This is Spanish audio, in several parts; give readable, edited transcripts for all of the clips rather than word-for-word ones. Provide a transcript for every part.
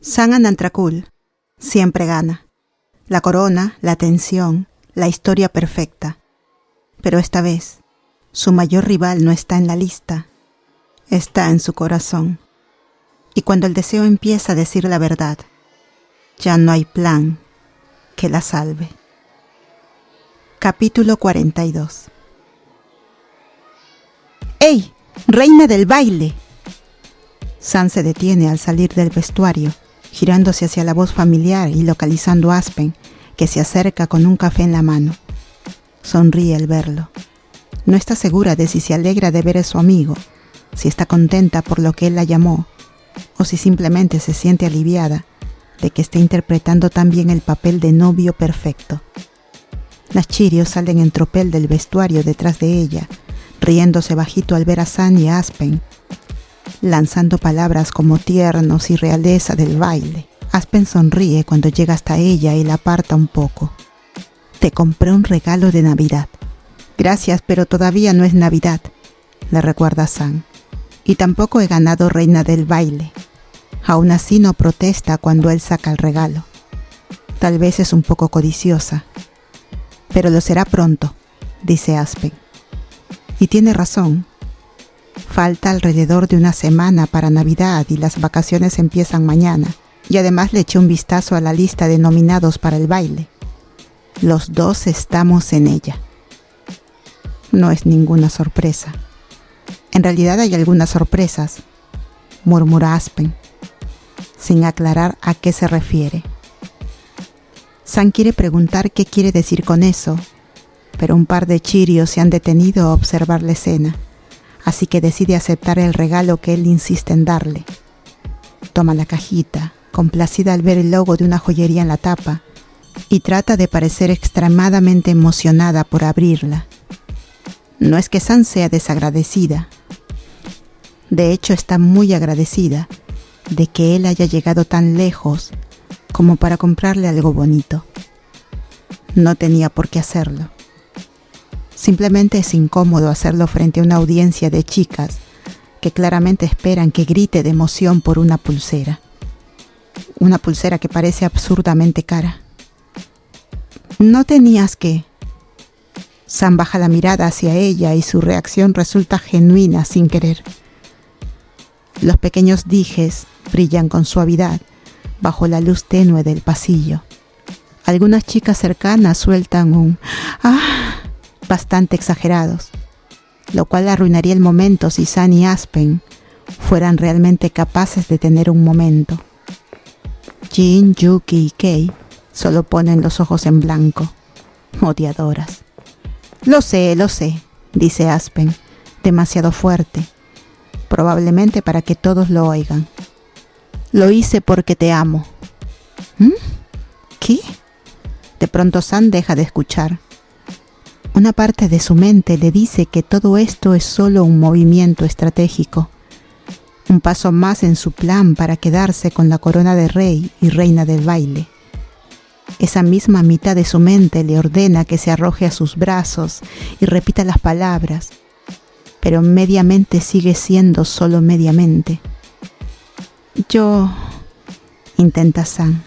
San Anantrakul siempre gana. La corona, la atención, la historia perfecta. Pero esta vez, su mayor rival no está en la lista, está en su corazón. Y cuando el deseo empieza a decir la verdad, ya no hay plan que la salve. Capítulo 42. ¡Ey! ¡Reina del baile! San se detiene al salir del vestuario, girándose hacia la voz familiar y localizando a Aspen, que se acerca con un café en la mano. Sonríe al verlo. No está segura de si se alegra de ver a su amigo, si está contenta por lo que él la llamó, o si simplemente se siente aliviada de que esté interpretando tan bien el papel de novio perfecto. Las chirios salen en tropel del vestuario detrás de ella, riéndose bajito al ver a San y a Aspen, lanzando palabras como tiernos y realeza del baile. Aspen sonríe cuando llega hasta ella y la aparta un poco. Te compré un regalo de Navidad. Gracias, pero todavía no es Navidad, le recuerda San. Y tampoco he ganado reina del baile. Aún así no protesta cuando él saca el regalo. Tal vez es un poco codiciosa, pero lo será pronto, dice Aspen. Y tiene razón. Falta alrededor de una semana para Navidad y las vacaciones empiezan mañana. Y además le eché un vistazo a la lista de nominados para el baile. Los dos estamos en ella. No es ninguna sorpresa. En realidad hay algunas sorpresas, murmura Aspen, sin aclarar a qué se refiere. San quiere preguntar qué quiere decir con eso, pero un par de chirios se han detenido a observar la escena, así que decide aceptar el regalo que él insiste en darle. Toma la cajita, complacida al ver el logo de una joyería en la tapa, y trata de parecer extremadamente emocionada por abrirla. No es que San sea desagradecida. De hecho, está muy agradecida de que él haya llegado tan lejos como para comprarle algo bonito. No tenía por qué hacerlo. Simplemente es incómodo hacerlo frente a una audiencia de chicas que claramente esperan que grite de emoción por una pulsera. Una pulsera que parece absurdamente cara. No tenías que... San baja la mirada hacia ella y su reacción resulta genuina sin querer. Los pequeños dijes brillan con suavidad bajo la luz tenue del pasillo. Algunas chicas cercanas sueltan un ¡ah! Bastante exagerados, lo cual arruinaría el momento si San y Aspen fueran realmente capaces de tener un momento. Jin, Yuki y Kei solo ponen los ojos en blanco, odiadoras. Lo sé, dice Aspen, demasiado fuerte, probablemente para que todos lo oigan. Lo hice porque te amo. ¿Qué? De pronto San deja de escuchar. Una parte de su mente le dice que todo esto es solo un movimiento estratégico, un paso más en su plan para quedarse con la corona de rey y reina del baile. Esa misma mitad de su mente le ordena que se arroje a sus brazos y repita las palabras, pero mediamente sigue siendo solo mediamente. Yo... intenta San.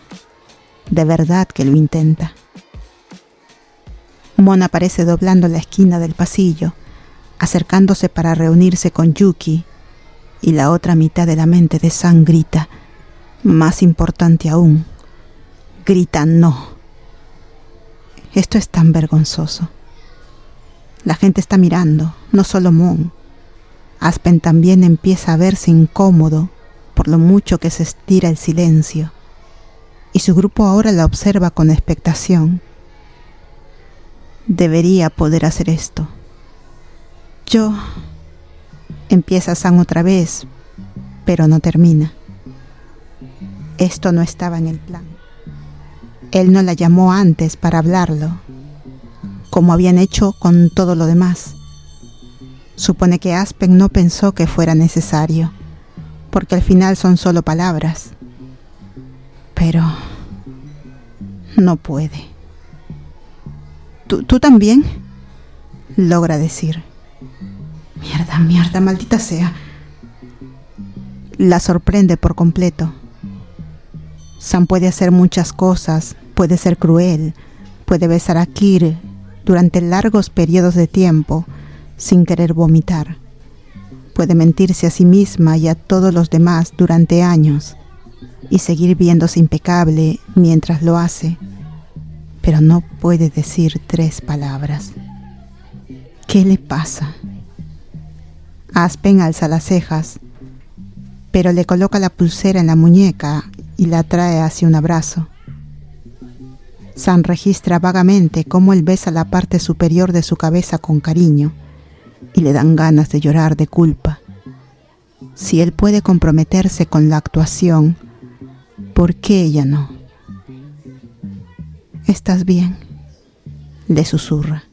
De verdad que lo intenta. Mon aparece doblando la esquina del pasillo, acercándose para reunirse con Yuki, y la otra mitad de la mente de San grita, más importante aún, grita no. Esto es tan vergonzoso. La gente está mirando, no solo Mon. Aspen también empieza a verse incómodo por lo mucho que se estira el silencio, y su grupo ahora la observa con expectación. Debería poder hacer esto. Yo... Empieza San otra vez, pero no termina. Esto no estaba en el plan. Él no la llamó antes para hablarlo, como habían hecho con todo lo demás. Supone que Aspen no pensó que fuera necesario, porque al final son solo palabras. Pero no puede. ¿Tú también? Logra decir. Mierda, maldita sea. La sorprende por completo. Sam puede hacer muchas cosas, puede ser cruel, puede besar a Kir durante largos periodos de tiempo sin querer vomitar. Puede mentirse a sí misma y a todos los demás durante años y seguir viéndose impecable mientras lo hace, pero no puede decir 3 palabras. ¿Qué le pasa? Aspen alza las cejas, pero le coloca la pulsera en la muñeca y la trae hacia un abrazo. Sam registra vagamente cómo él besa la parte superior de su cabeza con cariño y le dan ganas de llorar de culpa. Si él puede comprometerse con la actuación, ¿por qué ella no? ¿Estás bien?, le susurra.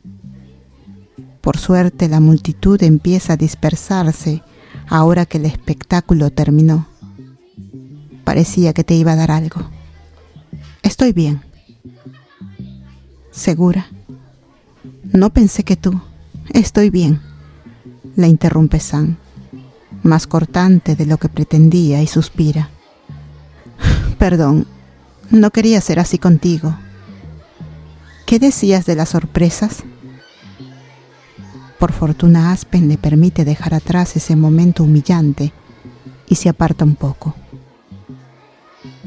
Por suerte, la multitud empieza a dispersarse ahora que el espectáculo terminó. Parecía que te iba a dar algo. Estoy bien. ¿Segura? No pensé que tú. Estoy bien, la interrumpe Sam, más cortante de lo que pretendía, y suspira. Perdón, no quería ser así contigo. ¿Qué decías de las sorpresas? Por fortuna, Aspen le permite dejar atrás ese momento humillante y se aparta un poco.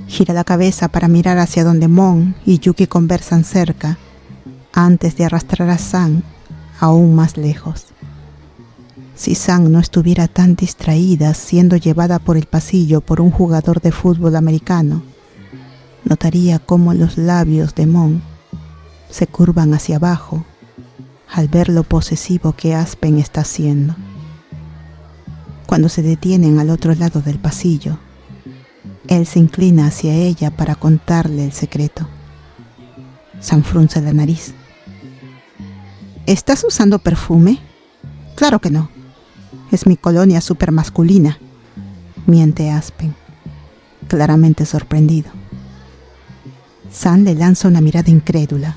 Gira la cabeza para mirar hacia donde Mon y Yuki conversan cerca, antes de arrastrar a Sam aún más lejos. Si Sam no estuviera tan distraída siendo llevada por el pasillo por un jugador de fútbol americano, notaría cómo los labios de Mon se curvan hacia abajo al ver lo posesivo que Aspen está haciendo. Cuando se detienen al otro lado del pasillo, él se inclina hacia ella para contarle el secreto. Sam frunce la nariz. ¿Estás usando perfume? Claro que no. Es mi colonia supermasculina, miente Aspen, claramente sorprendido. Sam le lanza una mirada incrédula,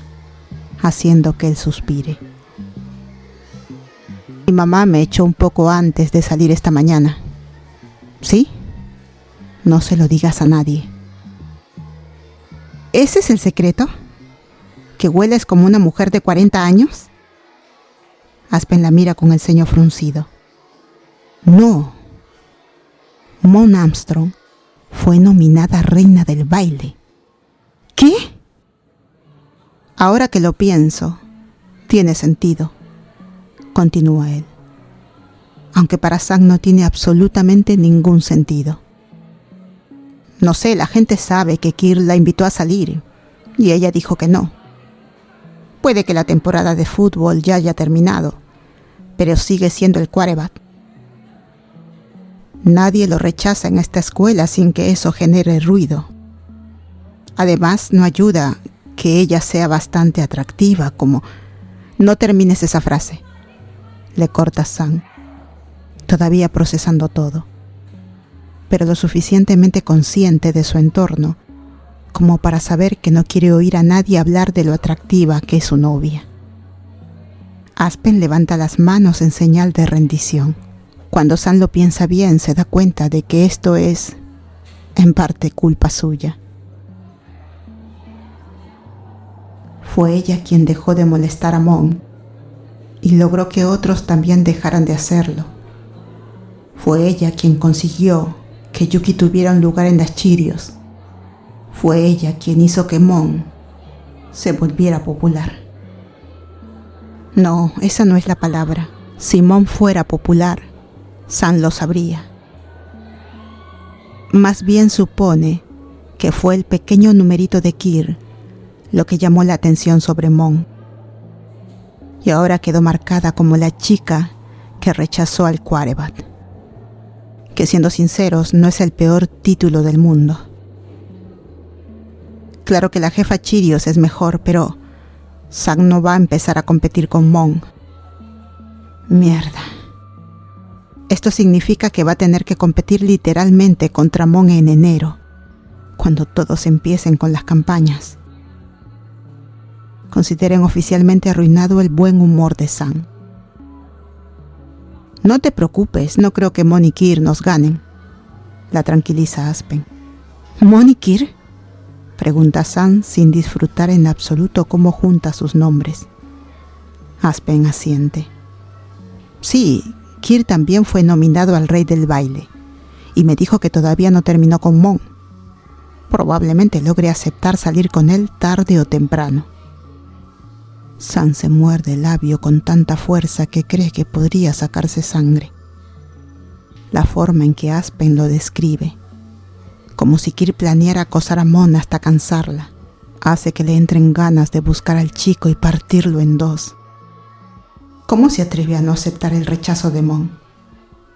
haciendo que él suspire. Mi mamá me echó un poco antes de salir esta mañana. ¿Sí? No se lo digas a nadie. ¿Ese es el secreto? ¿Que hueles como una mujer de 40 años? Aspen la mira con el ceño fruncido. No. Mon Armstrong fue nominada reina del baile. ¿Qué? Ahora que lo pienso, tiene sentido, continúa él. Aunque para Sam no tiene absolutamente ningún sentido. No sé, la gente sabe que Kir la invitó a salir y ella dijo que no. Puede que la temporada de fútbol ya haya terminado, pero sigue siendo el quarterback. Nadie lo rechaza en esta escuela sin que eso genere ruido. Además, no ayuda que ella sea bastante atractiva, como... No termines esa frase, le corta Sam, todavía procesando todo, pero lo suficientemente consciente de su entorno como para saber que no quiere oír a nadie hablar de lo atractiva que es su novia. Aspen levanta las manos en señal de rendición. Cuando Sam lo piensa bien, se da cuenta de que esto es, en parte, culpa suya. Fue ella quien dejó de molestar a Mon y logró que otros también dejaran de hacerlo. Fue ella quien consiguió que Yuki tuviera un lugar en las Cheerios. Fue ella quien hizo que Mon se volviera popular. No, esa no es la palabra. Si Mon fuera popular, Sam lo sabría. Más bien supone que fue el pequeño numerito de Kir lo que llamó la atención sobre Mon. Y ahora quedó marcada como la chica que rechazó al quarterback. Que siendo sinceros, no es el peor título del mundo. Claro que la jefa Cheerios es mejor, pero Sam no va a empezar a competir con Mon. Mierda. Esto significa que va a tener que competir literalmente contra Mon en enero, cuando todos empiecen con las campañas. Consideren oficialmente arruinado el buen humor de Sam. No te preocupes, no creo que Mon y Kir nos ganen, la tranquiliza Aspen. ¿Mon y Kir? Pregunta San sin disfrutar en absoluto cómo junta sus nombres. Aspen asiente. Sí, Kir también fue nominado al Rey del Baile y me dijo que todavía no terminó con Mon. Probablemente logre aceptar salir con él tarde o temprano. San se muerde el labio con tanta fuerza que cree que podría sacarse sangre. La forma en que Aspen lo describe, como si Kir planeara acosar a Mon hasta cansarla, hace que le entren ganas de buscar al chico y partirlo en dos. ¿Cómo se atreve a no aceptar el rechazo de Mon?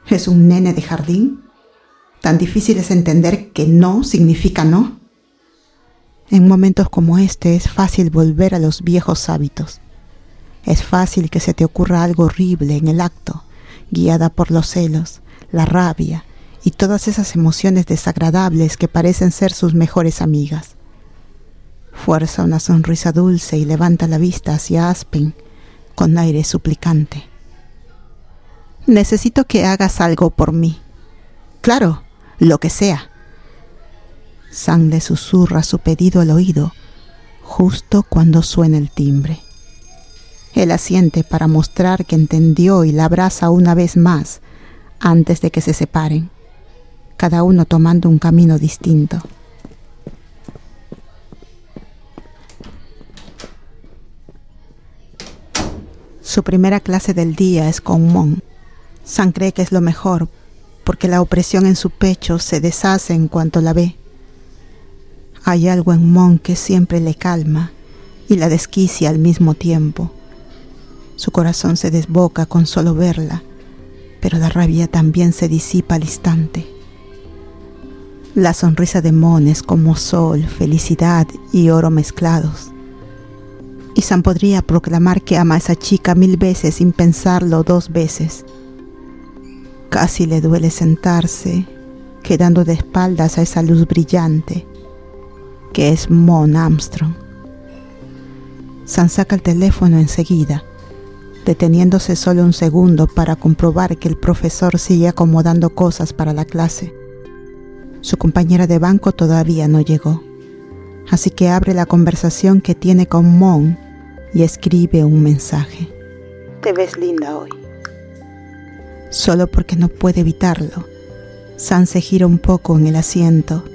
¿Es un nene de jardín? ¿Tan difícil es entender que no significa no? En momentos como este es fácil volver a los viejos hábitos. Es fácil que se te ocurra algo horrible en el acto, guiada por los celos, la rabia y todas esas emociones desagradables que parecen ser sus mejores amigas. Fuerza una sonrisa dulce y levanta la vista hacia Aspen con aire suplicante. Necesito que hagas algo por mí. Claro, lo que sea. San le susurra su pedido al oído justo cuando suena el timbre. Él asiente para mostrar que entendió y la abraza una vez más antes de que se separen, cada uno tomando un camino distinto. Su primera clase del día es con Mon. San cree que es lo mejor porque la opresión en su pecho se deshace en cuanto la ve. Hay algo en Mon que siempre le calma y la desquicia al mismo tiempo. Su corazón se desboca con solo verla, pero la rabia también se disipa al instante. La sonrisa de Mon es como sol, felicidad y oro mezclados. Y San podría proclamar que ama a esa chica 1000 veces sin pensarlo 2 veces. Casi le duele sentarse, quedando de espaldas a esa luz brillante, que es Mon Armstrong. San saca el teléfono enseguida, deteniéndose solo un segundo para comprobar que el profesor sigue acomodando cosas para la clase. Su compañera de banco todavía no llegó, así que abre la conversación que tiene con Mon y escribe un mensaje. Te ves linda hoy. Solo porque no puede evitarlo, San se gira un poco en el asiento,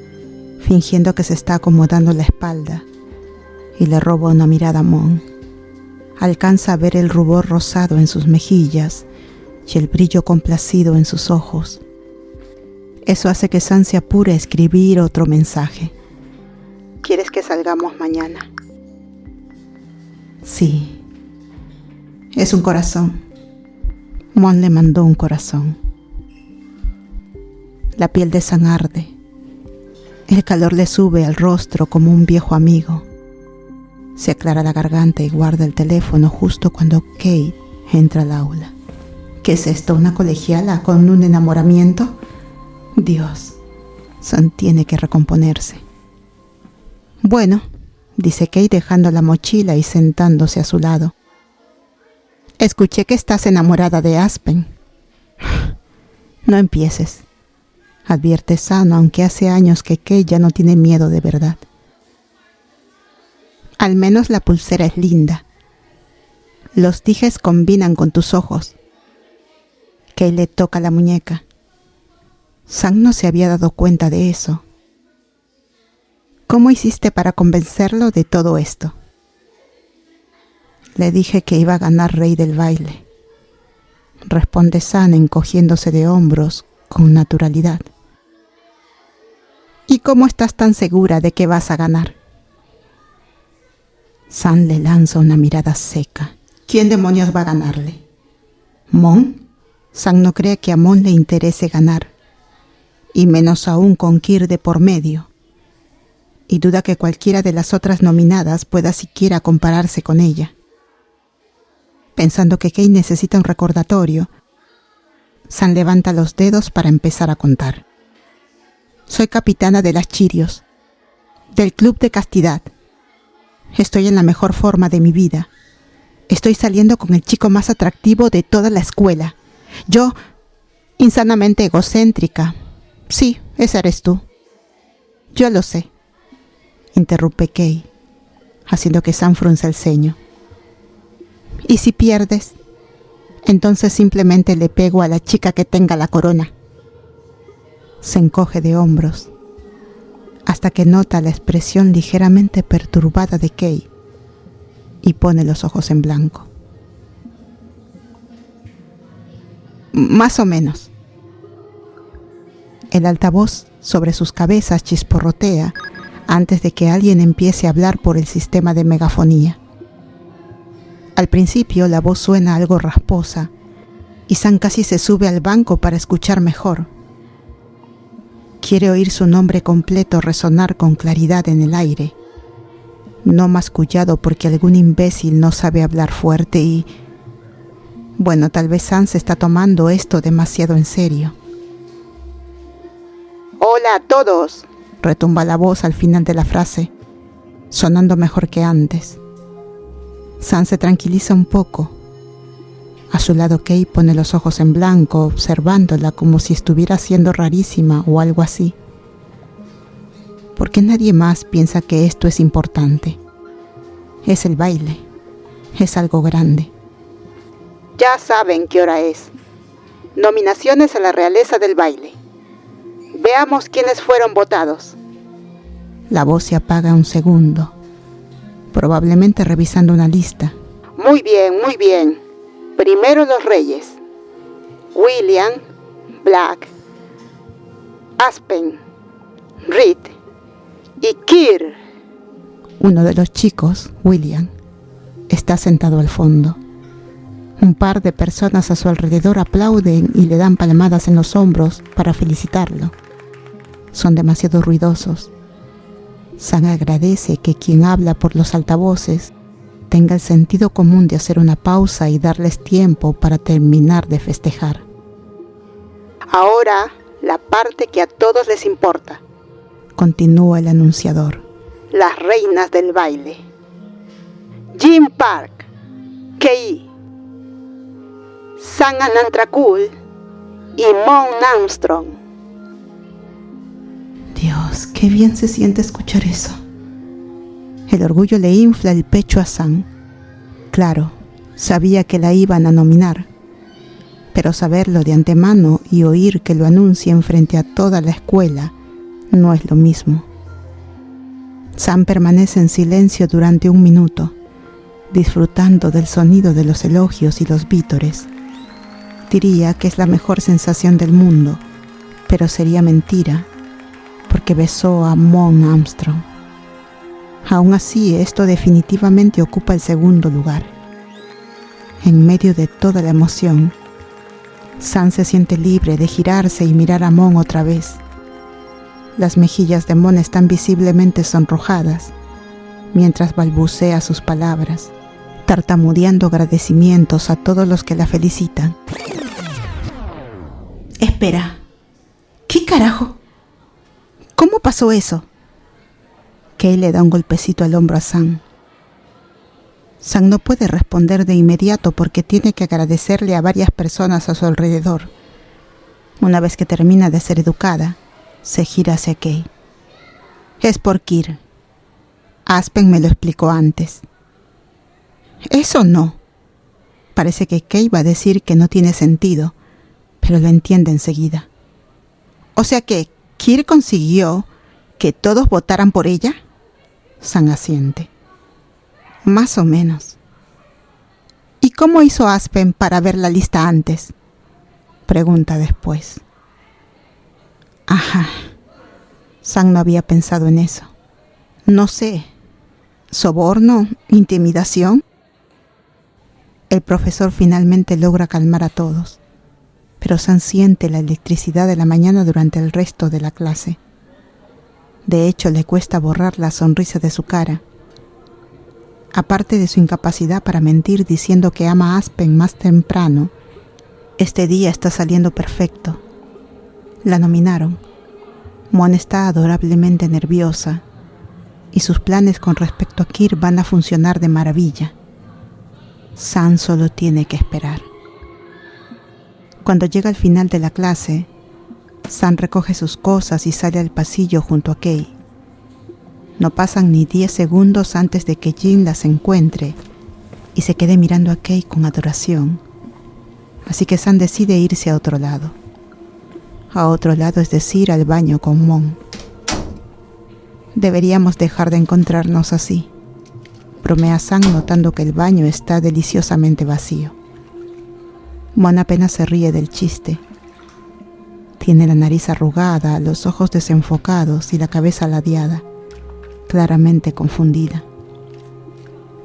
fingiendo que se está acomodando la espalda, y le roba una mirada a Mon. Alcanza a ver el rubor rosado en sus mejillas y el brillo complacido en sus ojos. Eso hace que San se apure a escribir otro mensaje. ¿Quieres que salgamos mañana? Sí. Es un corazón. Mon le mandó un corazón. La piel de San arde. El calor le sube al rostro como un viejo amigo. Se aclara la garganta y guarda el teléfono justo cuando Kate entra al aula. ¿Qué es esto? ¿Una colegiala con un enamoramiento? Dios, San tiene que recomponerse. Bueno, dice Kate dejando la mochila y sentándose a su lado. Escuché que estás enamorada de Aspen. No empieces, advierte San, aunque hace años que Kate ya no tiene miedo de verdad. Al menos la pulsera es linda. Los dijes combinan con tus ojos. Kate le toca la muñeca. San no se había dado cuenta de eso. ¿Cómo hiciste para convencerlo de todo esto? Le dije que iba a ganar Rey del Baile, responde San encogiéndose de hombros con naturalidad. ¿Y cómo estás tan segura de que vas a ganar? San le lanza una mirada seca. ¿Quién demonios va a ganarle? ¿Mon? San no cree que a Mon le interese ganar, y menos aún con Kir de por medio, y duda que cualquiera de las otras nominadas pueda siquiera compararse con ella. Pensando que Kate necesita un recordatorio, San levanta los dedos para empezar a contar. Soy capitana de las Chirios, del Club de Castidad. Estoy en la mejor forma de mi vida. Estoy saliendo con el chico más atractivo de toda la escuela. Yo, insanamente egocéntrica. Sí, esa eres tú. Yo lo sé. interrumpe Kei, haciendo que San frunza el ceño. ¿Y si pierdes? Entonces simplemente le pego a la chica que tenga la corona. Se encoge de hombros, hasta que nota la expresión ligeramente perturbada de Kei y pone los ojos en blanco. Más o menos. El altavoz sobre sus cabezas chisporrotea antes de que alguien empiece a hablar por el sistema de megafonía. Al principio la voz suena algo rasposa y San casi se sube al banco para escuchar mejor. Quiere oír su nombre completo resonar con claridad en el aire, no mascullado porque algún imbécil no sabe hablar fuerte y... Bueno, tal vez San se está tomando esto demasiado en serio. «Hola a todos», retumba la voz al final de la frase, sonando mejor que antes. San se tranquiliza un poco. A su lado Kei pone los ojos en blanco, observándola como si estuviera siendo rarísima o algo así. ¿Por qué nadie más piensa que esto es importante? Es el baile. Es algo grande. Ya saben qué hora es. Nominaciones a la realeza del baile. Veamos quiénes fueron votados. La voz se apaga un segundo, probablemente revisando una lista. Muy bien, muy bien. Primero los reyes. William, Black, Aspen, Reed y Kir. Uno de los chicos, William, está sentado al fondo. Un par de personas a su alrededor aplauden y le dan palmadas en los hombros para felicitarlo. Son demasiado ruidosos. San agradece que quien habla por los altavoces tenga el sentido común de hacer una pausa y darles tiempo para terminar de festejar. Ahora, la parte que a todos les importa, continúa el anunciador. Las reinas del baile. Jim Park, Kei, San Anantrakul y Mon Armstrong. Dios, qué bien se siente escuchar eso. El orgullo le infla el pecho a San. Claro, sabía que la iban a nominar, pero saberlo de antemano y oír que lo anuncien frente a toda la escuela no es lo mismo. San permanece en silencio durante 1 minuto, disfrutando del sonido de los elogios y los vítores. Diría que es la mejor sensación del mundo, pero sería mentira, porque besó a Mon Armstrong. Aún así, esto definitivamente ocupa el segundo lugar. En medio de toda la emoción, San se siente libre de girarse y mirar a Mon otra vez. Las mejillas de Mon están visiblemente sonrojadas, mientras balbucea sus palabras, tartamudeando agradecimientos a todos los que la felicitan. Espera, ¿qué carajo? ¿Cómo pasó eso? Kei le da un golpecito al hombro a San. San no puede responder de inmediato porque tiene que agradecerle a varias personas a su alrededor. Una vez que termina de ser educada, se gira hacia Kei. Es por Kir. Aspen me lo explicó antes. Eso no. Parece que Kei va a decir que no tiene sentido, pero lo entiende enseguida. O sea que Kir consiguió que todos votaran por ella. San asiente. Más o menos. ¿Y cómo hizo Aspen para ver la lista antes? Pregunta después. Ajá. San no había pensado en eso. No sé. ¿Soborno? ¿Intimidación? El profesor finalmente logra calmar a todos, pero San siente la electricidad de la mañana durante el resto de la clase. De hecho, le cuesta borrar la sonrisa de su cara. Aparte de su incapacidad para mentir diciendo que ama a Aspen más temprano, este día está saliendo perfecto. La nominaron. Mon está adorablemente nerviosa y sus planes con respecto a Kir van a funcionar de maravilla. San solo tiene que esperar. Cuando llega al final de la clase, San recoge sus cosas y sale al pasillo junto a Kei. No pasan ni 10 segundos antes de que Jin las encuentre y se quede mirando a Kei con adoración. Así que San decide irse a otro lado. A otro lado, es decir, al baño con Mon. Deberíamos dejar de encontrarnos así, bromea San notando que el baño está deliciosamente vacío. Mon apenas se ríe del chiste. Tiene la nariz arrugada, los ojos desenfocados y la cabeza ladeada, claramente confundida.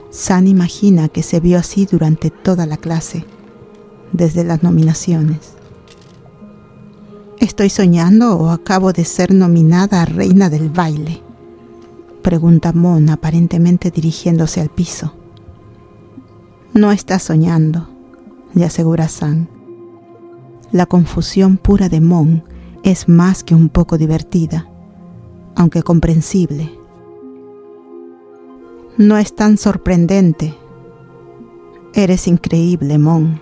San imagina que se vio así durante toda la clase, desde las nominaciones. ¿Estoy soñando o acabo de ser nominada a reina del baile?, pregunta Mon, aparentemente dirigiéndose al piso. No estás soñando, le asegura San. La confusión pura de Mon es más que un poco divertida, aunque comprensible. No es tan sorprendente. Eres increíble, Mon.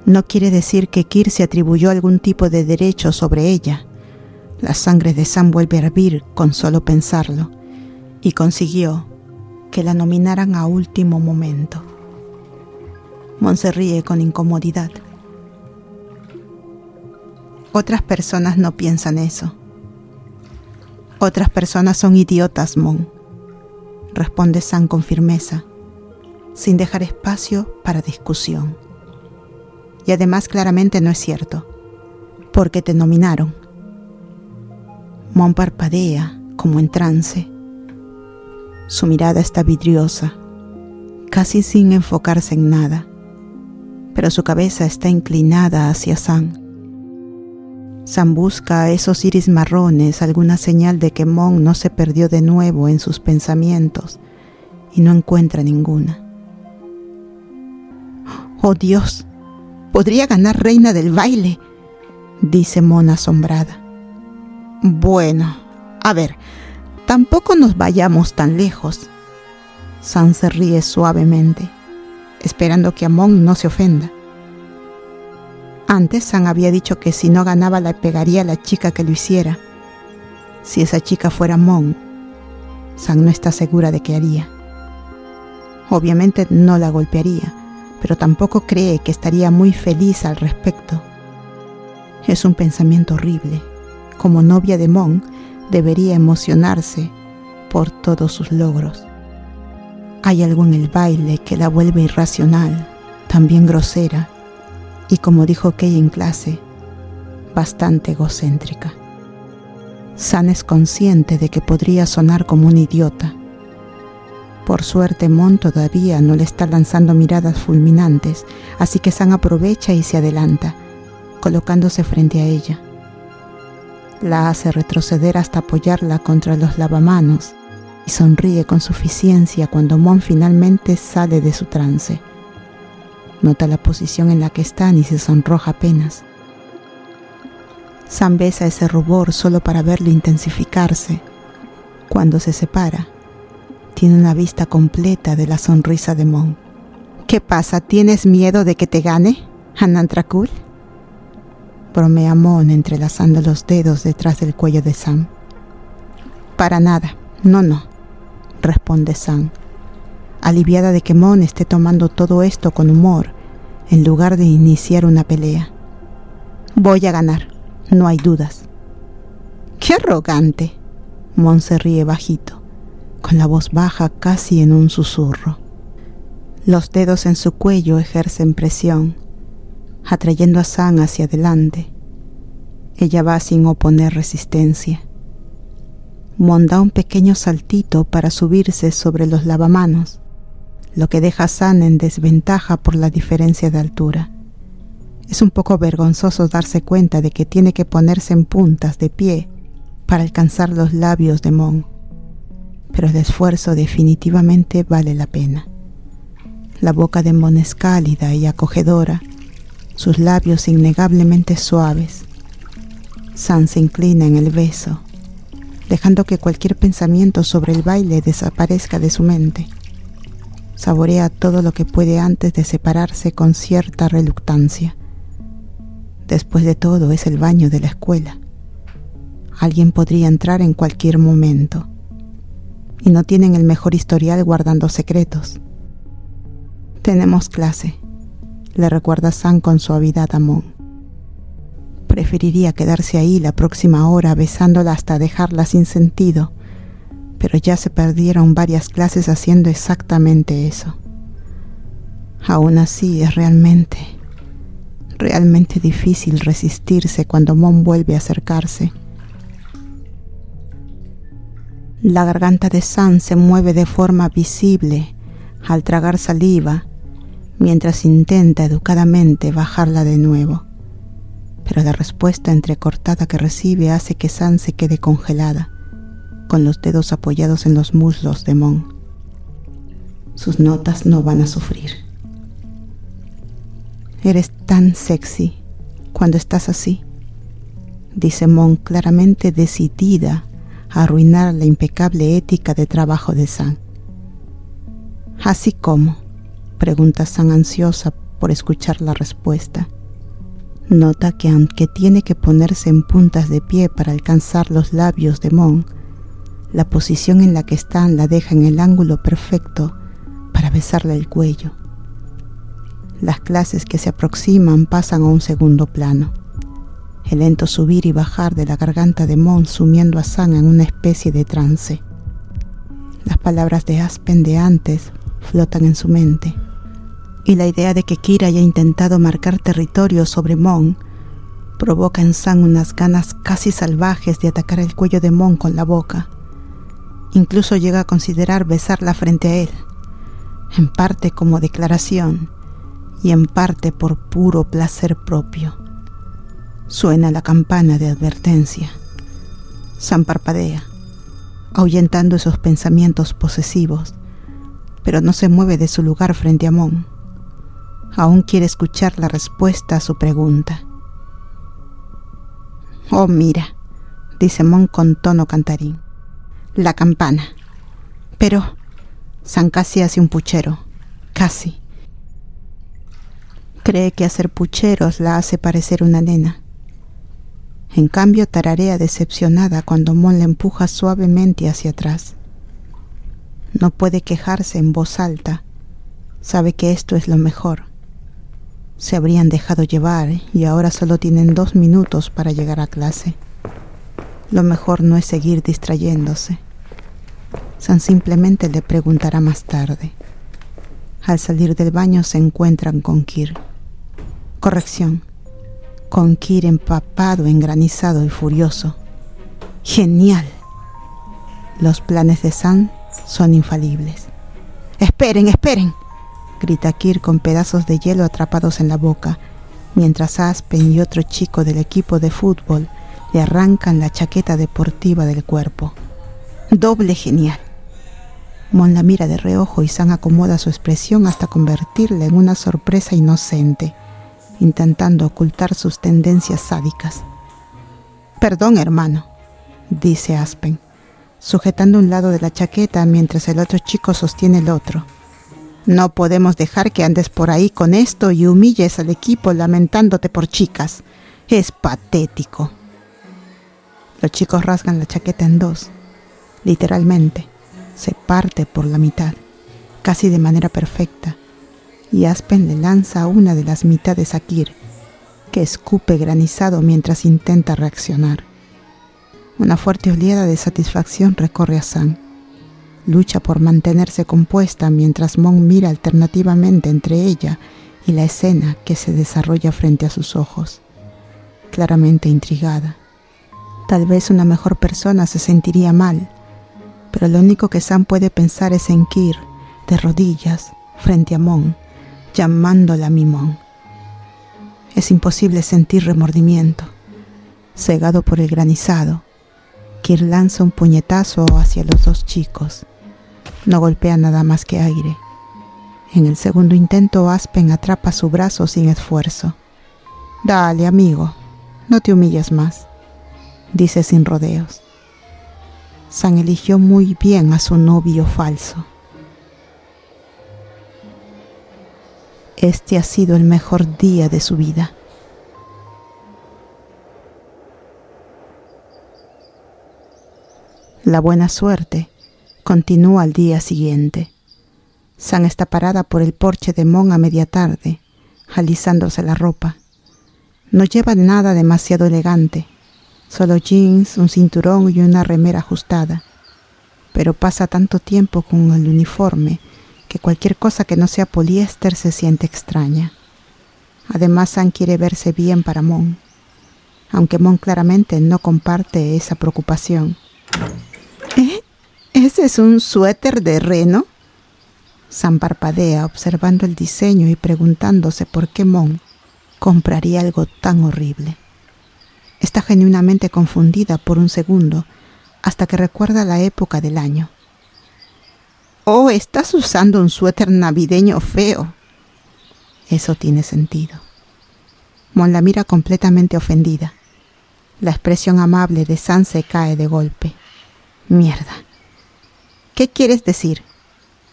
No quiere decir que Kir se atribuyó algún tipo de derecho sobre ella. La sangre de Sam vuelve a hervir con solo pensarlo, y consiguió que la nominaran a último momento. Mon se ríe con incomodidad. Otras personas no piensan eso. Otras personas son idiotas, Mon, responde Sam con firmeza, sin dejar espacio para discusión. Y además claramente no es cierto, porque te nominaron. Mon parpadea como en trance. Su mirada está vidriosa, casi sin enfocarse en nada, pero su cabeza está inclinada hacia Sam. Sam busca a esos iris marrones alguna señal de que Mon no se perdió de nuevo en sus pensamientos y no encuentra ninguna. ¡Oh Dios! ¡Podría ganar reina del baile!, dice Mon asombrada. Bueno, a ver, tampoco nos vayamos tan lejos. San se ríe suavemente, esperando que Mon no se ofenda. Antes San había dicho que si no ganaba le pegaría a la chica que lo hiciera. Si esa chica fuera Mon, San no está segura de qué haría. Obviamente no la golpearía, pero tampoco cree que estaría muy feliz al respecto. Es un pensamiento horrible. Como novia de Mon, debería emocionarse por todos sus logros. Hay algo en el baile que la vuelve irracional, también grosera, y como dijo Kei en clase, bastante egocéntrica. San es consciente de que podría sonar como un idiota. Por suerte, Mon todavía no le está lanzando miradas fulminantes, así que San aprovecha y se adelanta, colocándose frente a ella. La hace retroceder hasta apoyarla contra los lavamanos y sonríe con suficiencia cuando Mon finalmente sale de su trance. Nota la posición en la que están y se sonroja apenas. Sam besa ese rubor solo para verlo intensificarse. Cuando se separa, tiene una vista completa de la sonrisa de Mon. ¿Qué pasa? ¿Tienes miedo de que te gane, Anantrakul?, bromea Mon entrelazando los dedos detrás del cuello de Sam. Para nada, no, responde Sam, aliviada de que Mon esté tomando todo esto con humor en lugar de iniciar una pelea. Voy a ganar, no hay dudas. ¡Qué arrogante! Mon se ríe bajito, con la voz baja casi en un susurro. Los dedos en su cuello ejercen presión, atrayendo a Sam hacia adelante. Ella va sin oponer resistencia. Mon da un pequeño saltito para subirse sobre los lavamanos, lo que deja a Sam en desventaja por la diferencia de altura. Es un poco vergonzoso darse cuenta de que tiene que ponerse en puntas de pie para alcanzar los labios de Mon, pero el esfuerzo definitivamente vale la pena. La boca de Mon es cálida y acogedora, sus labios innegablemente suaves. Sam se inclina en el beso, dejando que cualquier pensamiento sobre el baile desaparezca de su mente. Saborea todo lo que puede antes de separarse con cierta reluctancia. Después de todo, es el baño de la escuela. Alguien podría entrar en cualquier momento. Y no tienen el mejor historial guardando secretos. Tenemos clase, le recuerda Sam con suavidad a Mon. Preferiría quedarse ahí la próxima hora besándola hasta dejarla sin sentido, pero ya se perdieron varias clases haciendo exactamente eso. Aún así es realmente difícil resistirse cuando Mon vuelve a acercarse. La garganta de Sam se mueve de forma visible al tragar saliva, mientras intenta educadamente bajarla de nuevo. Pero la respuesta entrecortada que recibe hace que Sam se quede congelada, con los dedos apoyados en los muslos de Mon. Sus notas no van a sufrir. Eres tan sexy cuando estás así, dice Mon, claramente decidida a arruinar la impecable ética de trabajo de Sam. ¿Así como? Pregunta Sam ansiosa por escuchar la respuesta. Nota que aunque tiene que ponerse en puntas de pie para alcanzar los labios de Mon, la posición en la que están la deja en el ángulo perfecto para besarle el cuello. Las clases que se aproximan pasan a un segundo plano. El lento subir y bajar de la garganta de Mon sumiendo a Sam en una especie de trance. Las palabras de Aspen de antes flotan en su mente, y la idea de que Kira haya intentado marcar territorio sobre Mon provoca en Sam unas ganas casi salvajes de atacar el cuello de Mon con la boca. Incluso llega a considerar besarla frente a él, en parte como declaración y en parte por puro placer propio. Suena la campana de advertencia. Sam parpadea, ahuyentando esos pensamientos posesivos, pero no se mueve de su lugar frente a Mon. Aún quiere escuchar la respuesta a su pregunta. Oh, mira, dice Mon con tono cantarín. La campana. Pero Sam casi hace un puchero. Casi. Cree que hacer pucheros la hace parecer una nena. En cambio, tararea decepcionada cuando Mon la empuja suavemente hacia atrás. No puede quejarse en voz alta. Sabe que esto es lo mejor. Se habrían dejado llevar y ahora solo tienen 2 minutos para llegar a clase. Lo mejor no es seguir distrayéndose. Sam simplemente le preguntará más tarde. Al salir del baño se encuentran con Kir. Corrección. Con Kir empapado, engranizado y furioso. ¡Genial! Los planes de Sam son infalibles. ¡Esperen, esperen!, grita Kir con pedazos de hielo atrapados en la boca, mientras Aspen y otro chico del equipo de fútbol le arrancan la chaqueta deportiva del cuerpo. ¡Doble genial! Mon la mira de reojo y Sam acomoda su expresión hasta convertirla en una sorpresa inocente, intentando ocultar sus tendencias sádicas. Perdón, hermano, dice Aspen, sujetando un lado de la chaqueta mientras el otro chico sostiene el otro. No podemos dejar que andes por ahí con esto y humilles al equipo lamentándote por chicas. Es patético. Los chicos rasgan la chaqueta en dos. Literalmente, se parte por la mitad, casi de manera perfecta, y Aspen le lanza una de las mitades a Kir, que escupe granizado mientras intenta reaccionar. Una fuerte oleada de satisfacción recorre a Sam. Lucha por mantenerse compuesta mientras Mon mira alternativamente entre ella y la escena que se desarrolla frente a sus ojos, claramente intrigada. Tal vez una mejor persona se sentiría mal, pero lo único que Sam puede pensar es en Kir, de rodillas, frente a Mon, llamándola mi Mon. Es imposible sentir remordimiento. Cegado por el granizado, Kir lanza un puñetazo hacia los dos chicos. No golpea nada más que aire. En el segundo intento, Aspen atrapa su brazo sin esfuerzo. Dale, amigo, no te humilles más, dice sin rodeos. Sam eligió muy bien a su novio falso. Este ha sido el mejor día de su vida. La buena suerte continúa al día siguiente. San está parada por el porche de Mon a media tarde, alisándose la ropa. No lleva nada demasiado elegante, solo jeans, un cinturón y una remera ajustada. Pero pasa tanto tiempo con el uniforme que cualquier cosa que no sea poliéster se siente extraña. Además, San quiere verse bien para Mon, aunque Mon claramente no comparte esa preocupación. ¿Ese es un suéter de reno? San parpadea observando el diseño y preguntándose por qué Mon compraría algo tan horrible. Está genuinamente confundida por un segundo, hasta que recuerda la época del año. «Oh, estás usando un suéter navideño feo». Eso tiene sentido. Mon la mira completamente ofendida. La expresión amable de San se cae de golpe. «Mierda. ¿Qué quieres decir?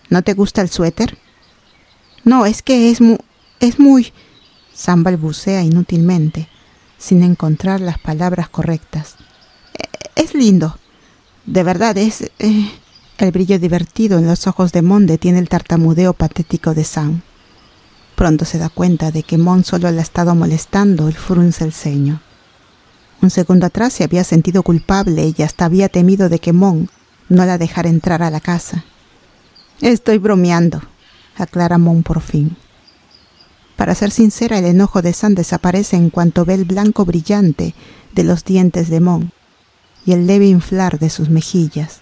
¿No te gusta el suéter?» «No, es que es muy...» San balbucea inútilmente, sin encontrar las palabras correctas. «Es lindo. De verdad, es...» El brillo divertido en los ojos de Mon detiene el tartamudeo patético de San. Pronto se da cuenta de que Mon solo le ha estado molestando y frunce el ceño. Un segundo atrás se había sentido culpable y hasta había temido de que Mon no la dejara entrar a la casa. «Estoy bromeando», aclara Mon por fin. Para ser sincera, el enojo de San desaparece en cuanto ve el blanco brillante de los dientes de Mon y el leve inflar de sus mejillas,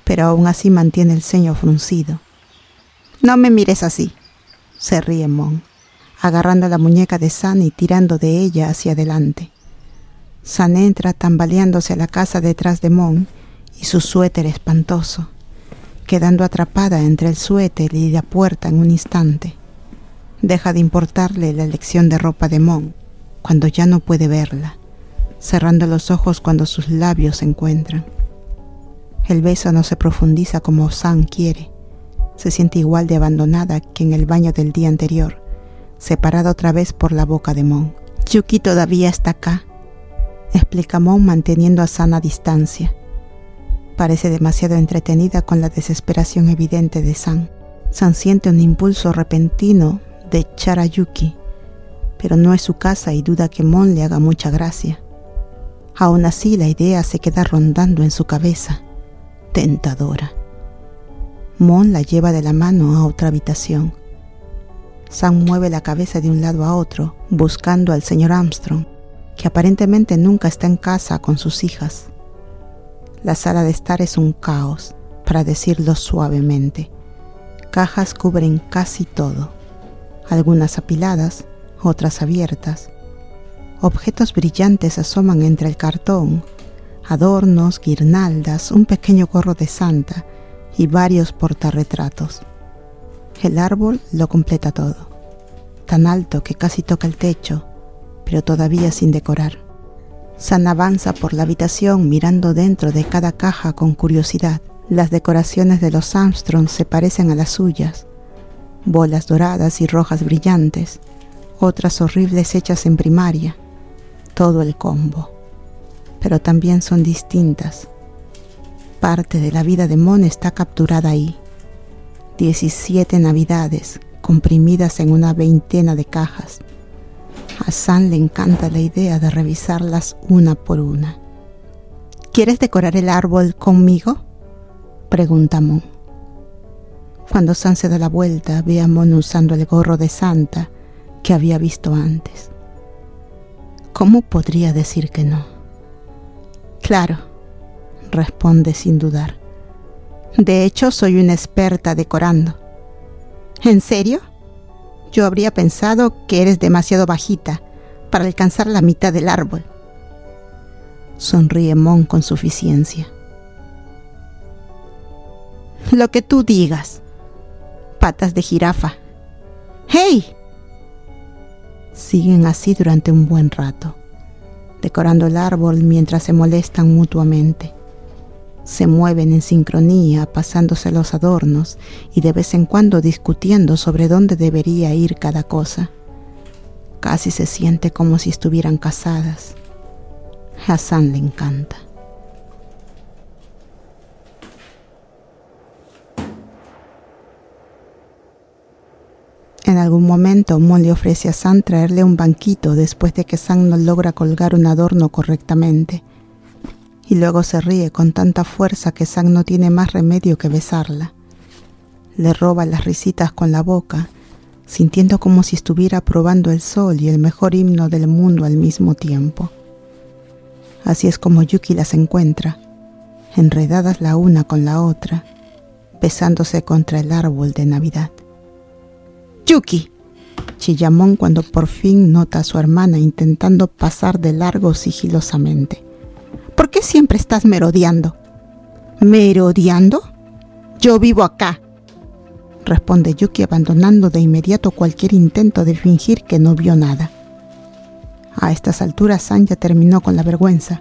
pero aún así mantiene el ceño fruncido. «No me mires así», se ríe Mon, agarrando la muñeca de San y tirando de ella hacia adelante. San entra tambaleándose a la casa detrás de Mon y su suéter espantoso, quedando atrapada entre el suéter y la puerta en un instante. Deja de importarle la elección de ropa de Mon cuando ya no puede verla, cerrando los ojos cuando sus labios se encuentran. El beso no se profundiza como San quiere. Se siente igual de abandonada que en el baño del día anterior, separada otra vez por la boca de Mon. «Yuki todavía está acá», explica Mon manteniendo a San a distancia. Parece demasiado entretenida con la desesperación evidente de San. San siente un impulso repentino de echar a Yuki, pero no es su casa y duda que Mon le haga mucha gracia. Aún así, la idea se queda rondando en su cabeza, tentadora. Mon la lleva de la mano a otra habitación. San mueve la cabeza de un lado a otro, buscando al señor Armstrong, que aparentemente nunca está en casa con sus hijas. La sala de estar es un caos, para decirlo suavemente. Cajas cubren casi todo, algunas apiladas, otras abiertas. Objetos brillantes asoman entre el cartón, adornos, guirnaldas, un pequeño gorro de Santa y varios portarretratos. El árbol lo completa todo, tan alto que casi toca el techo, pero todavía sin decorar. San avanza por la habitación mirando dentro de cada caja con curiosidad. Las decoraciones de los Armstrong se parecen a las suyas. Bolas doradas y rojas brillantes, otras horribles hechas en primaria. Todo el combo. Pero también son distintas. Parte de la vida de Mon está capturada ahí. 17 navidades, comprimidas en una veintena de cajas. A San le encanta la idea de revisarlas una por una. ¿Quieres decorar el árbol conmigo?, pregunta Mon. Cuando San se da la vuelta, ve a Mon usando el gorro de Santa que había visto antes. ¿Cómo podría decir que no? «Claro», responde sin dudar. «De hecho, soy una experta decorando». «¿En serio? Yo habría pensado que eres demasiado bajita para alcanzar la mitad del árbol». Sonríe Mon con suficiencia. «Lo que tú digas. Patas de jirafa». «¡Hey!». Siguen así durante un buen rato, decorando el árbol mientras se molestan mutuamente. Se mueven en sincronía, pasándose los adornos y de vez en cuando discutiendo sobre dónde debería ir cada cosa. Casi se siente como si estuvieran casadas. A San le encanta. En algún momento, Mon le ofrece a San traerle un banquito después de que San no logra colgar un adorno correctamente. Y luego se ríe con tanta fuerza que San no tiene más remedio que besarla. Le roba las risitas con la boca, sintiendo como si estuviera probando el sol y el mejor himno del mundo al mismo tiempo. Así es como Yuki las encuentra, enredadas la una con la otra, besándose contra el árbol de Navidad. ¡Yuki!, chilla Mon cuando por fin nota a su hermana intentando pasar de largo sigilosamente. ¿Por qué siempre estás merodeando? ¿Merodeando? Yo vivo acá, responde Yuki, abandonando de inmediato cualquier intento de fingir que no vio nada. A estas alturas San ya terminó con la vergüenza.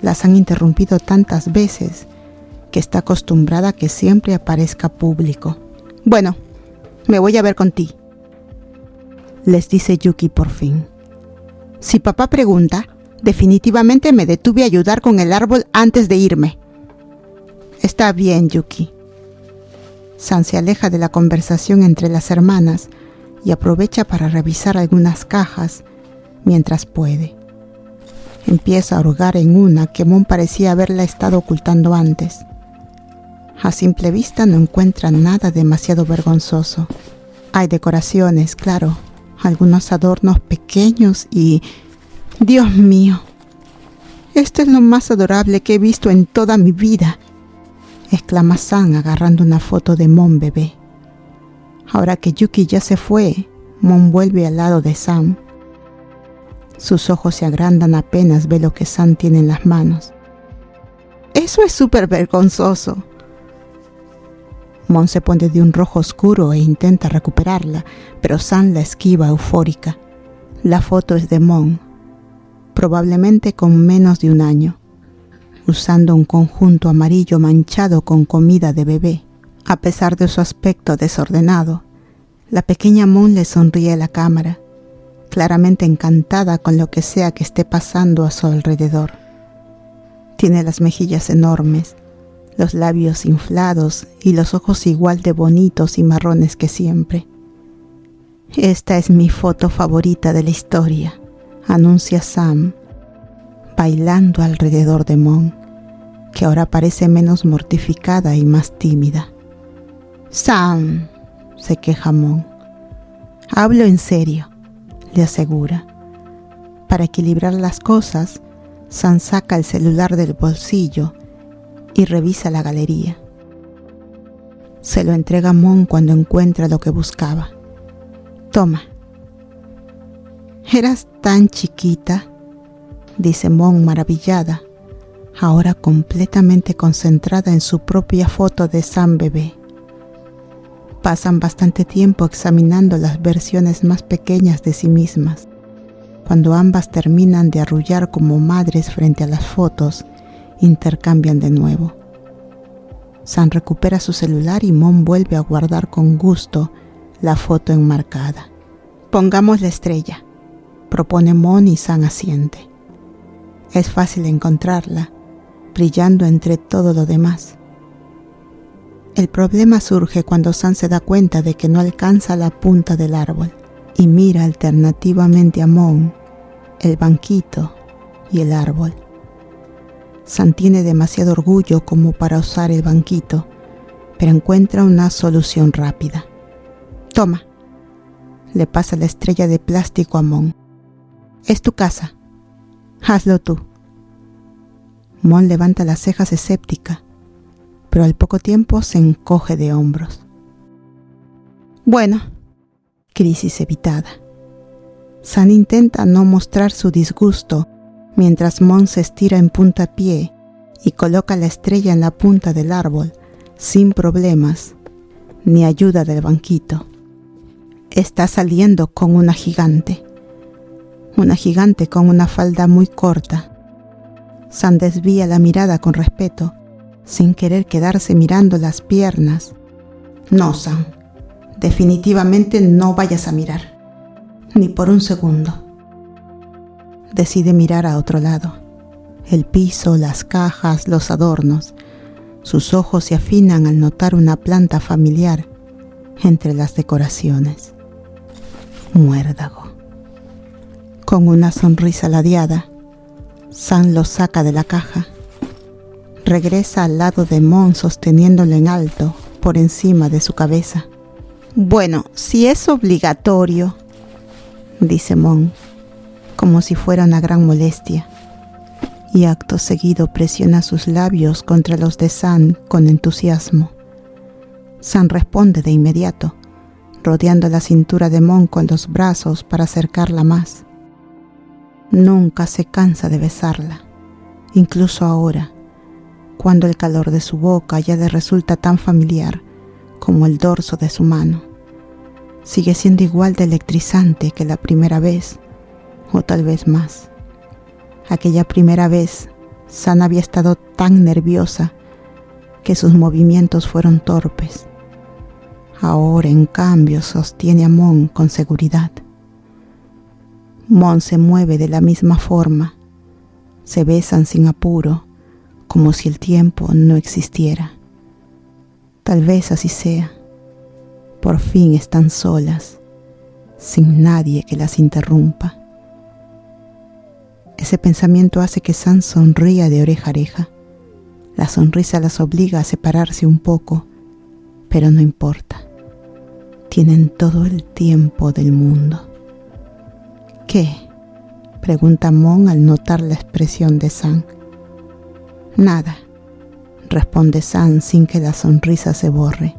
Las han interrumpido tantas veces que está acostumbrada a que siempre aparezca público. Bueno, me voy a ver con ti, les dice Yuki por fin. Si papá pregunta, definitivamente me detuve a ayudar con el árbol antes de irme. Está bien, Yuki. San se aleja de la conversación entre las hermanas y aprovecha para revisar algunas cajas mientras puede. Empieza a hurgar en una que Mon parecía haberla estado ocultando antes. A simple vista no encuentra nada demasiado vergonzoso. Hay decoraciones, claro, algunos adornos pequeños y... ¡Dios mío! Esto es lo más adorable que he visto en toda mi vida, exclama San agarrando una foto de Mon bebé. Ahora que Yuki ya se fue, Mon vuelve al lado de San. Sus ojos se agrandan apenas ve lo que San tiene en las manos. Eso es súper vergonzoso. Mon se pone de un rojo oscuro e intenta recuperarla, pero San la esquiva eufórica. La foto es de Mon, probablemente con menos de un año, usando un conjunto amarillo manchado con comida de bebé. A pesar de su aspecto desordenado, la pequeña Mon le sonríe a la cámara, claramente encantada con lo que sea que esté pasando a su alrededor. Tiene las mejillas enormes, los labios inflados y los ojos igual de bonitos y marrones que siempre. Esta es mi foto favorita de la historia, anuncia Sam, bailando alrededor de Mon, que ahora parece menos mortificada y más tímida. Sam, se queja Mon. Hablo en serio, le asegura. Para equilibrar las cosas, Sam saca el celular del bolsillo y revisa la galería. Se lo entrega a Mon cuando encuentra lo que buscaba. Toma. Eras tan chiquita, dice Mon maravillada, ahora completamente concentrada en su propia foto de Sam bebé. Pasan bastante tiempo examinando las versiones más pequeñas de sí mismas. Cuando ambas terminan de arrullar como madres frente a las fotos, intercambian de nuevo. Sam recupera su celular y Mon vuelve a guardar con gusto la foto enmarcada. Pongamos la estrella, propone Mon y Sam asiente. Es fácil encontrarla, brillando entre todo lo demás. El problema surge cuando Sam se da cuenta de que no alcanza la punta del árbol y mira alternativamente a Mon, el banquito y el árbol. Sam tiene demasiado orgullo como para usar el banquito, pero encuentra una solución rápida. Toma, le pasa la estrella de plástico a Mon. Es tu casa, hazlo tú. Mon levanta las cejas escéptica, pero al poco tiempo se encoge de hombros. Bueno, crisis evitada. Sam intenta no mostrar su disgusto mientras Mon se estira en puntapié y coloca la estrella en la punta del árbol sin problemas ni ayuda del banquito. Está saliendo con una gigante con una falda muy corta. Sam desvía la mirada con respeto, sin querer quedarse mirando las piernas. No, Sam, definitivamente no vayas a mirar, ni por un segundo. Decide mirar a otro lado. El piso, las cajas, los adornos. Sus ojos se afinan al notar una planta familiar entre las decoraciones. muérdago. Con una sonrisa ladeada, San lo saca de la caja. Regresa al lado de Mon sosteniéndolo en alto por encima de su cabeza. Bueno, si es obligatorio, dice Mon, como si fuera una gran molestia, y acto seguido presiona sus labios contra los de San con entusiasmo. San responde de inmediato, rodeando la cintura de Mon con los brazos para acercarla más. Nunca se cansa de besarla, incluso ahora, cuando el calor de su boca ya le resulta tan familiar como el dorso de su mano. Sigue siendo igual de electrizante que la primera vez, o tal vez más. Aquella primera vez, San había estado tan nerviosa que sus movimientos fueron torpes. Ahora, en cambio, sostiene a Mon con seguridad. Mon se mueve de la misma forma. Se besan sin apuro, como si el tiempo no existiera. Tal vez así sea. Por fin están solas, sin nadie que las interrumpa. Ese pensamiento hace que San sonría de oreja a oreja. La sonrisa las obliga a separarse un poco, pero no importa. Tienen todo el tiempo del mundo. ¿Qué?, pregunta Mon al notar la expresión de San. Nada, responde San sin que la sonrisa se borre.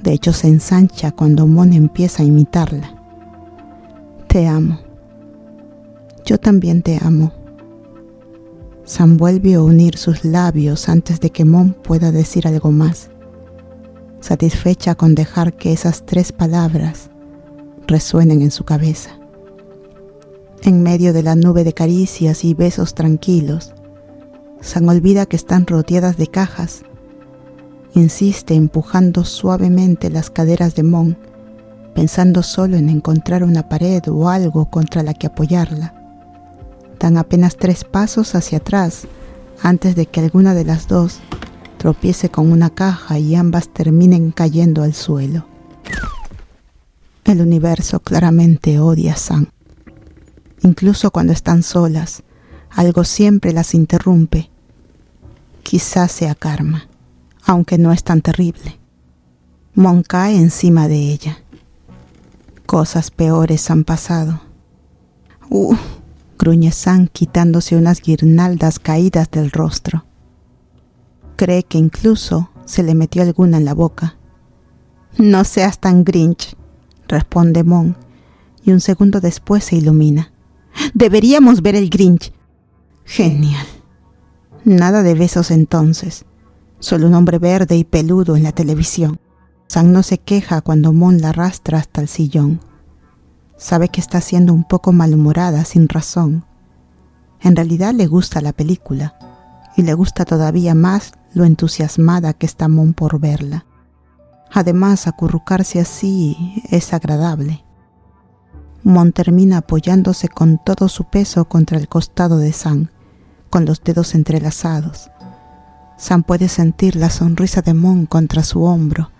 De hecho, se ensancha cuando Mon empieza a imitarla. Te amo. Yo también te amo. San vuelve a unir sus labios antes de que Mon pueda decir algo más, satisfecha con dejar que esas 3 palabras resuenen en su cabeza. En medio de la nube de caricias y besos tranquilos, San olvida que están rodeadas de cajas. Insiste empujando suavemente las caderas de Mon, pensando solo en encontrar una pared o algo contra la que apoyarla. Dan apenas 3 pasos hacia atrás antes de que alguna de las dos tropiece con una caja y ambas terminen cayendo al suelo. El universo claramente odia a San. Incluso cuando están solas, algo siempre las interrumpe. Quizás sea karma, aunque no es tan terrible. Mon cae encima de ella. Cosas peores han pasado. Gruñe San quitándose unas guirnaldas caídas del rostro. Cree que incluso se le metió alguna en la boca. No seas tan Grinch, responde Mon, y un segundo después se ilumina. Deberíamos ver el Grinch. Genial. Nada de besos entonces, solo un hombre verde y peludo en la televisión. San no se queja cuando Mon la arrastra hasta el sillón. Sabe que está siendo un poco malhumorada sin razón. En realidad le gusta la película, y le gusta todavía más lo entusiasmada que está Mon por verla. Además, acurrucarse así es agradable. Mon termina apoyándose con todo su peso contra el costado de San, con los dedos entrelazados. San puede sentir la sonrisa de Mon contra su hombro,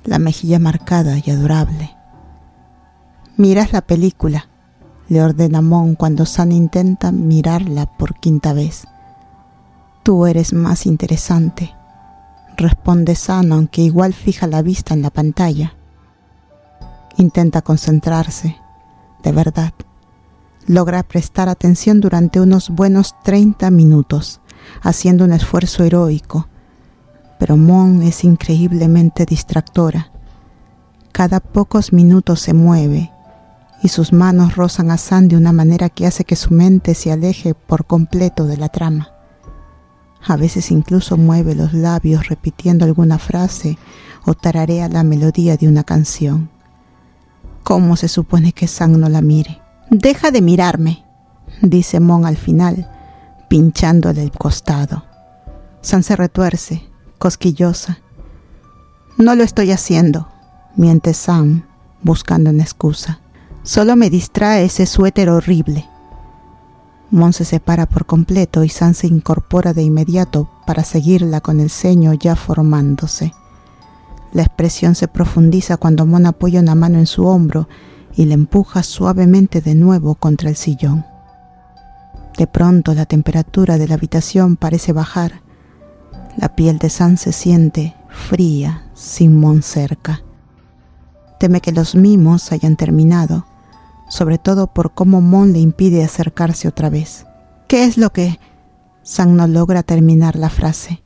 la mejilla marcada y adorable. «Miras la película», le ordena Mon cuando San intenta mirarla por 5ª vez. «Tú eres más interesante», responde San, aunque igual fija la vista en la pantalla. Intenta concentrarse, de verdad. Logra prestar atención durante unos buenos 30 minutos, haciendo un esfuerzo heroico. Pero Mon es increíblemente distractora. Cada pocos minutos se mueve y sus manos rozan a San de una manera que hace que su mente se aleje por completo de la trama. A veces incluso mueve los labios repitiendo alguna frase o tararea la melodía de una canción. ¿Cómo se supone que San no la mire? «Deja de mirarme», dice Mon al final, pinchándole el costado. San se retuerce, cosquillosa. «No lo estoy haciendo», miente San, buscando una excusa. «Solo me distrae ese suéter horrible». Mon se separa por completo y San se incorpora de inmediato para seguirla con el ceño ya formándose. La expresión se profundiza cuando Mon apoya una mano en su hombro y le empuja suavemente de nuevo contra el sillón. De pronto la temperatura de la habitación parece bajar. La piel de Sam se siente fría sin Mon cerca. Teme que los mimos hayan terminado, sobre todo por cómo Mon le impide acercarse otra vez. ¿Qué es lo que...? Sam no logra terminar la frase.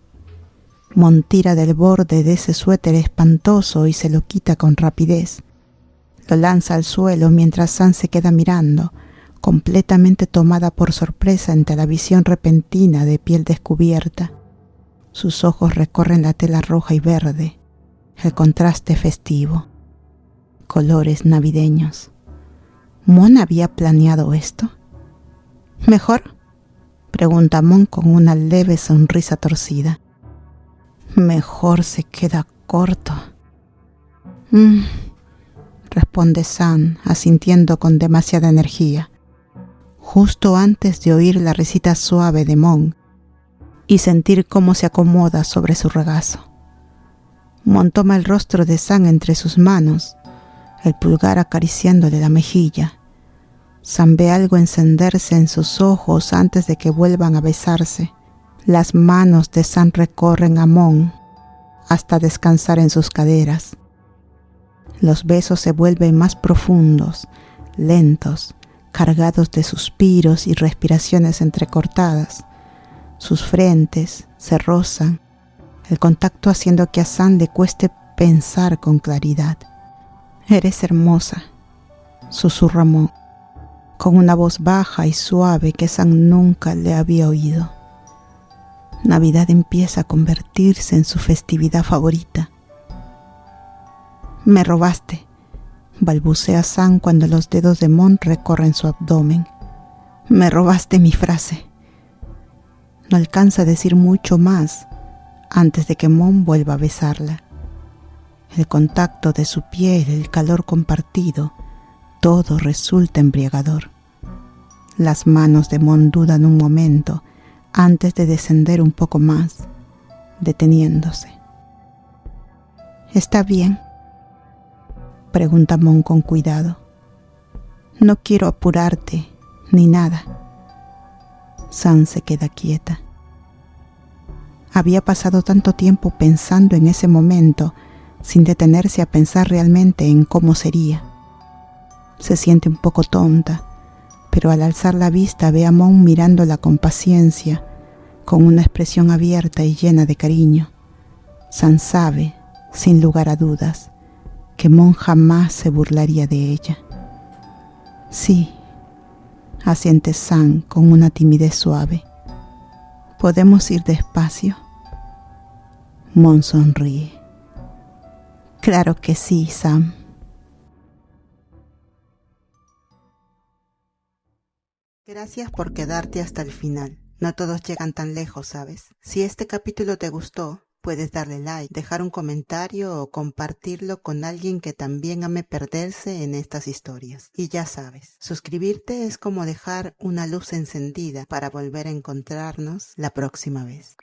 Mon tira del borde de ese suéter espantoso y se lo quita con rapidez. Lo lanza al suelo mientras Sam se queda mirando, completamente tomada por sorpresa ante la visión repentina de piel descubierta. Sus ojos recorren la tela roja y verde, el contraste festivo, colores navideños. ¿Mon había planeado esto? ¿Mejor?, pregunta Mon con una leve sonrisa torcida. Mejor se queda corto. Responde Sam, asintiendo con demasiada energía, justo antes de oír la risita suave de Mon y sentir cómo se acomoda sobre su regazo. Mon toma el rostro de Sam entre sus manos, el pulgar acariciándole la mejilla. Sam ve algo encenderse en sus ojos antes de que vuelvan a besarse. Las manos de Sam recorren a Mon hasta descansar en sus caderas. Los besos se vuelven más profundos, lentos, cargados de suspiros y respiraciones entrecortadas. Sus frentes se rozan, el contacto haciendo que a Sam le cueste pensar con claridad. «Eres hermosa», susurra Mon, con una voz baja y suave que Sam nunca le había oído. Navidad empieza a convertirse en su festividad favorita. «Me robaste», balbucea Sam cuando los dedos de Mon recorren su abdomen. «Me robaste mi frase». No alcanza a decir mucho más antes de que Mon vuelva a besarla. El contacto de su piel, el calor compartido, todo resulta embriagador. Las manos de Mon dudan un momento antes de descender un poco más, deteniéndose. «¿Está bien?», pregunta Mon con cuidado. «No quiero apurarte ni nada». Sam se queda quieta. Había pasado tanto tiempo pensando en ese momento sin detenerse a pensar realmente en cómo sería. Se siente un poco tonta, pero al alzar la vista ve a Mon mirándola con paciencia, con una expresión abierta y llena de cariño. Sam sabe, sin lugar a dudas, que Mon jamás se burlaría de ella. «Sí», asiente Sam con una timidez suave. «¿Podemos ir despacio?». Mon sonríe. «Claro que sí, Sam». Gracias por quedarte hasta el final. No todos llegan tan lejos, ¿sabes? Si este capítulo te gustó, puedes darle like, dejar un comentario o compartirlo con alguien que también ame perderse en estas historias. Y ya sabes, suscribirte es como dejar una luz encendida para volver a encontrarnos la próxima vez.